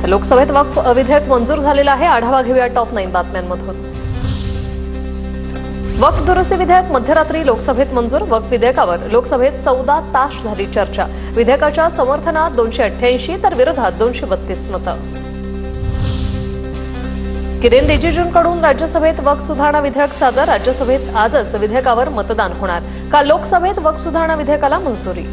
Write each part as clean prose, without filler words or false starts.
लोकसभेत वक्फ विधेयक मंजूर झालेलं आहे। आढावा घेऊया टॉप 9 बातम्यांमधून। वक्फ दुरुस्ती विधेयक मध्यरात्री लोकसभेत मंजूर। वक्फ विधेयकावर लोकसभेत 14 तास झाली चर्चा। विधेयकाच्या समर्थनात 288 तर विरोधात 232 मतं। किरेन रिजिजूंकडून राज्यसभेत वक्फ सुधारणा विधेयक सादर। राज्यसभेत आजच विधेयकावर मतदान होणार। काल लोकसभेत वक्फ सुधारणा विधेयकाला मंजुरी।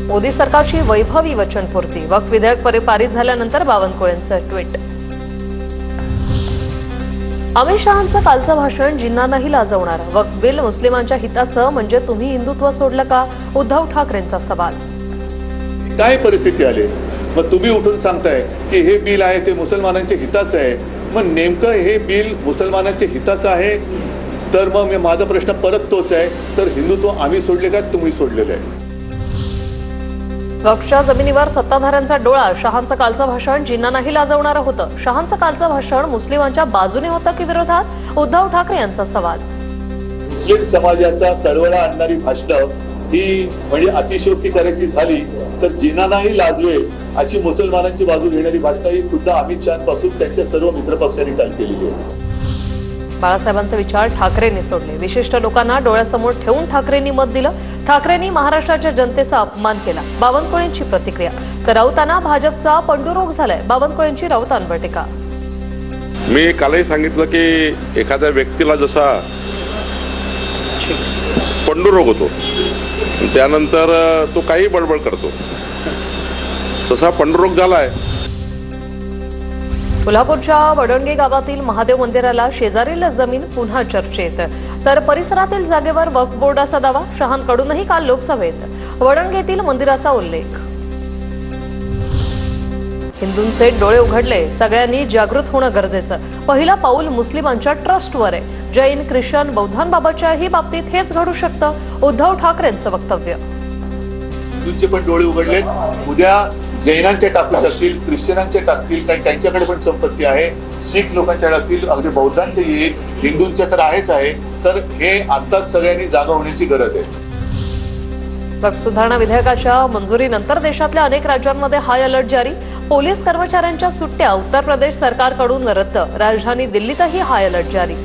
मोदी सरकारची वैभवी वचनपूर्ती। वक्फ विधेयक पारित झाल्यानंतर बावनकुळेंचं ट्विट। अमित शहांचं कालचं भाषण जिन्नांनाही लाजवणार। वक्फ बिल मुस्लिमांच्या हिताचं म्हणजे तुम्ही हिंदुत्व सोडलं का? उद्धव ठाकरेंचा सवाल। काय परिस्थिती आली मग तुम्ही उठून सांगताय की हे बिल आहे ते मुसलमानांच्या हिताचं आहे। मग नेमकं हे बिल मुसलमानांच्या हिताचं आहे तर मग माझा प्रश्न परत तोच आहे, तर हिंदुत्व आम्ही सोडले का तुम्ही सोडलेलं आहे? वक्फच्या जमिनीवर सत्ताधाऱ्यांचा डोळा। शहांचं कालचं भाषण जिन्नांनाही लाजवणारं होतं। शहांचं कालचं भाषण मुस्लिमांच्या बाजूने होतं की विरोधात? उद्धव ठाकरे यांचा सवाल। मुस्लिम समाजाचा कळवळा आणणारी भाषणं ही म्हणजे अतिशयोक्ती करायची झाली तर जिन्नांनाही लाजवेल अशी मुसलमानांची बाजू घेणारी भाषणं ही खुद्द अमित शहांपासून त्यांच्या सर्व मित्रपक्षांनी काल केलेली आहे। बाळासाहेबांचे विचार ठाकरेंनी सोडले। विशिष्ट लोकांना डोळ्यासमोर ठेवून ठाकरेंनी मत दिलं। ठाकरेंनी महाराष्ट्राच्या जनतेचा अपमान केला। बावनकुळेंची प्रतिक्रिया। तर राऊतांना भाजपचा पंडुरोग झालाय। बावनकुळेंची राऊतांवर टीका। मी कालही सांगितलं की एखाद्या व्यक्तीला जसा पंडुरोग होतो त्यानंतर तो काही बडबड करतो, तसा पंडुरोग झालाय। कोल्हापूरच्या वडणगे गावातील महादेव मंदिराला शेजारील जमीन पुन्हा चर्चेत। तर परिसरातील जागेवर वक्फ बोर्डाचा दावा। शहांकडूनही काल लोकसभेत वडणगेतील मंदिराचा उल्लेख। हिंदूंचे डोळे उघडले, सगळ्यांनी जागृत होणं गरजेचं। पहिलं पाऊल मुस्लिमांच्या ट्रस्टवर आहे। जैन ख्रिश्चन बौद्धांबाबतच्याही बाबतीत हेच घडू शकतं। उद्धव ठाकरेंचं वक्तव्य। हिंदूंचे पण डोळे उघडले, उद्या जैनांचे टाकू शकतील, ख्रिश्चनांचे टाकतील, कारण त्यांच्याकडे पण संपत्ती आहे। शीख लोकांच्या टाकतील, अगदी बौद्धांचे येईल, हिंदूंचे तर आहेच आहे। तर हे आताच सगळ्यांनी जागा होण्याची गरज आहे। वक्फ सुधारणा विधेयकाच्या मंजुरीनंतर देशातल्या अनेक राज्यांमध्ये हाय अलर्ट जारी। पोलीस कर्मचाऱ्यांच्या सुट्ट्या उत्तर प्रदेश सरकारकडून रद्द। राजधानी दिल्लीतही हाय अलर्ट जारी।